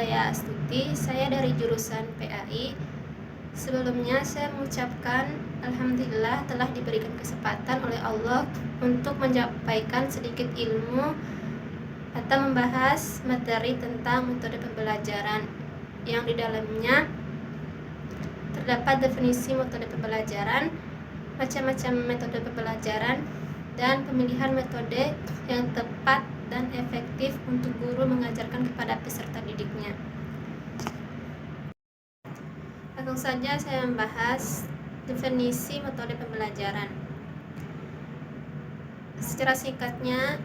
saya Astuti, saya dari jurusan PAI. Sebelumnya saya mengucapkan Alhamdulillah telah diberikan kesempatan oleh Allah untuk menyampaikan sedikit ilmu atau membahas materi tentang metode pembelajaran yang di dalamnya terdapat definisi metode pembelajaran, macam-macam metode pembelajaran, dan pemilihan metode yang tepat dan efektif untuk guru mengajarkan kepada peserta didiknya. Langsung saja saya membahas definisi metode pembelajaran. Secara singkatnya,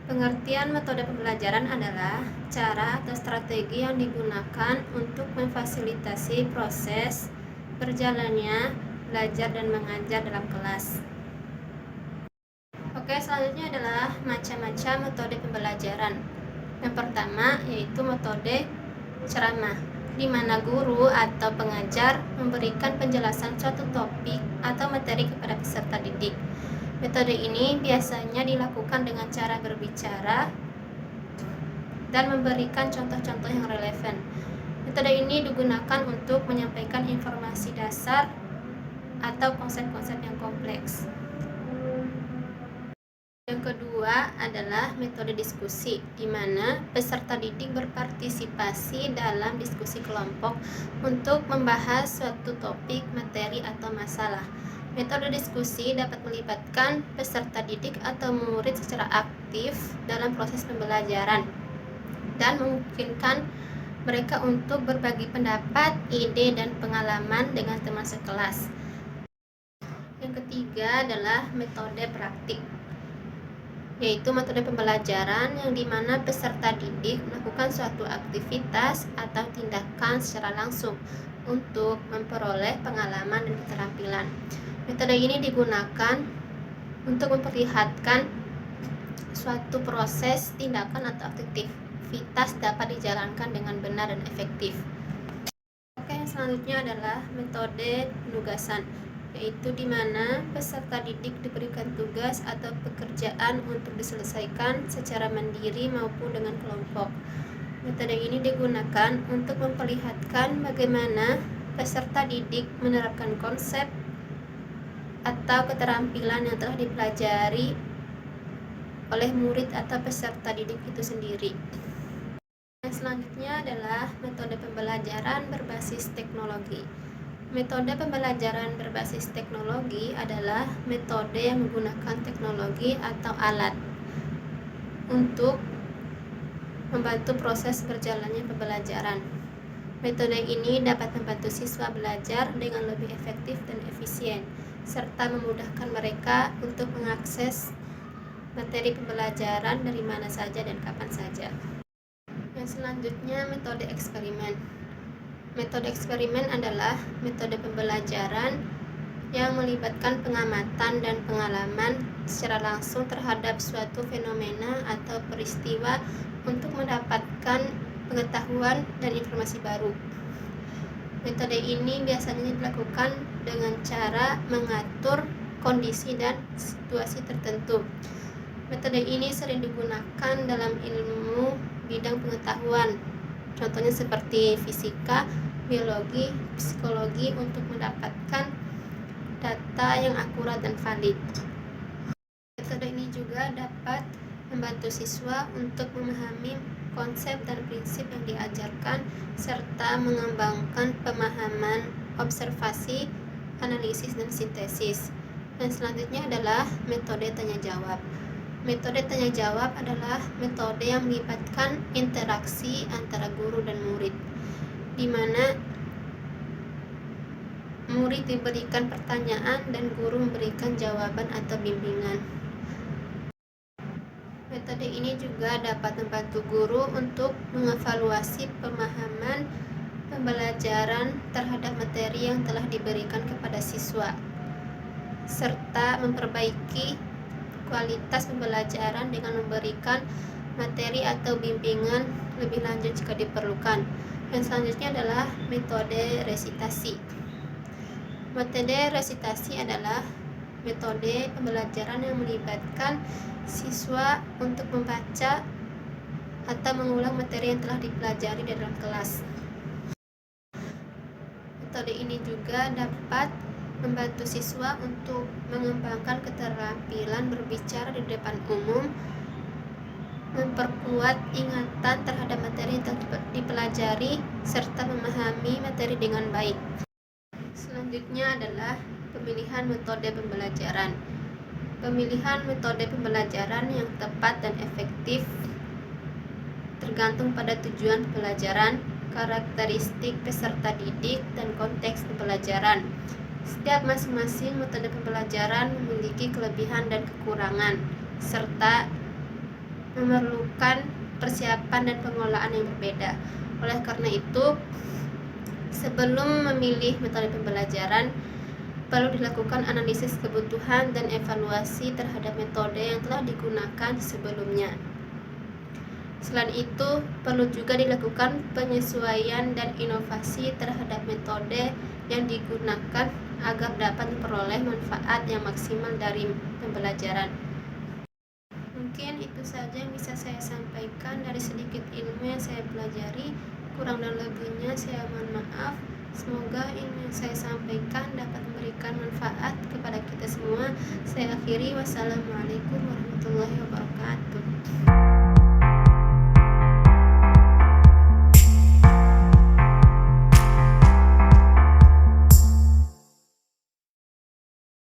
pengertian metode pembelajaran adalah cara atau strategi yang digunakan untuk memfasilitasi proses berjalannya belajar dan mengajar dalam kelas. Oke, selanjutnya adalah macam-macam metode pembelajaran. Yang pertama yaitu metode ceramah, di mana guru atau pengajar memberikan penjelasan suatu topik atau materi kepada peserta didik. Metode ini biasanya dilakukan dengan cara berbicara dan memberikan contoh-contoh yang relevan. Metode ini digunakan untuk menyampaikan informasi dasar atau konsep-konsep yang kompleks. Yang kedua adalah metode diskusi, di mana peserta didik berpartisipasi dalam diskusi kelompok untuk membahas suatu topik, materi, atau masalah. Metode diskusi dapat melibatkan peserta didik atau murid secara aktif dalam proses pembelajaran dan memungkinkan mereka untuk berbagi pendapat, ide, dan pengalaman dengan teman sekelas. Yang ketiga adalah metode praktik, yaitu metode pembelajaran yang dimana peserta didik melakukan suatu aktivitas atau tindakan secara langsung untuk memperoleh pengalaman dan keterampilan. Metode ini digunakan untuk memperlihatkan suatu proses, tindakan, atau aktivitas dapat dijalankan dengan benar dan efektif. Oke, selanjutnya adalah metode penugasan, yaitu di mana peserta didik diberikan tugas atau pekerjaan untuk diselesaikan secara mandiri maupun dengan kelompok. Metode ini digunakan untuk memperlihatkan bagaimana peserta didik menerapkan konsep atau keterampilan yang telah dipelajari oleh murid atau peserta didik itu sendiri. Yang selanjutnya adalah metode pembelajaran berbasis teknologi. Metode pembelajaran berbasis teknologi adalah metode yang menggunakan teknologi atau alat untuk membantu proses berjalannya pembelajaran. Metode ini dapat membantu siswa belajar dengan lebih efektif dan efisien, serta memudahkan mereka untuk mengakses materi pembelajaran dari mana saja dan kapan saja. Yang selanjutnya, metode eksperimen. Metode eksperimen adalah metode pembelajaran yang melibatkan pengamatan dan pengalaman secara langsung terhadap suatu fenomena atau peristiwa untuk mendapatkan pengetahuan dan informasi baru. Metode ini biasanya dilakukan dengan cara mengatur kondisi dan situasi tertentu. Metode ini sering digunakan dalam ilmu bidang pengetahuan, contohnya seperti fisika, biologi, psikologi, untuk mendapatkan data yang akurat dan valid. Metode ini juga dapat membantu siswa untuk memahami konsep dan prinsip yang diajarkan serta mengembangkan pemahaman, observasi, analisis, dan sintesis. Dan selanjutnya adalah metode tanya jawab. Metode tanya jawab adalah metode yang melibatkan interaksi antara guru dan murid, di mana murid diberikan pertanyaan dan guru memberikan jawaban atau bimbingan. Metode ini juga dapat membantu guru untuk mengevaluasi pemahaman pembelajaran terhadap materi yang telah diberikan kepada siswa, serta memperbaiki kualitas pembelajaran dengan memberikan materi atau bimbingan lebih lanjut jika diperlukan. Yang selanjutnya adalah metode resitasi. Metode resitasi adalah metode pembelajaran yang melibatkan siswa untuk membaca atau mengulang materi yang telah dipelajari dalam kelas. Metode ini juga dapat membantu siswa untuk mengembangkan keterampilan berbicara di depan umum, memperkuat ingatan terhadap materi yang telah dipelajari, serta memahami materi dengan baik. Selanjutnya adalah pemilihan metode pembelajaran. Pemilihan metode pembelajaran yang tepat dan efektif tergantung pada tujuan pembelajaran, karakteristik peserta didik, dan konteks pembelajaran. Setiap masing-masing metode pembelajaran memiliki kelebihan dan kekurangan, serta memerlukan persiapan dan pengelolaan yang berbeda. Oleh karena itu, sebelum memilih metode pembelajaran, perlu dilakukan analisis kebutuhan dan evaluasi terhadap metode yang telah digunakan sebelumnya. Selain itu, perlu juga dilakukan penyesuaian dan inovasi terhadap metode yang digunakan agar dapat memperoleh manfaat yang maksimal dari pembelajaran. Mungkin itu saja yang bisa saya sampaikan dari sedikit ilmu yang saya pelajari. Kurang dan lebihnya saya mohon maaf. Semoga ilmu yang saya sampaikan dapat memberikan manfaat kepada kita semua. Saya akhiri, wassalamualaikum warahmatullahi wabarakatuh.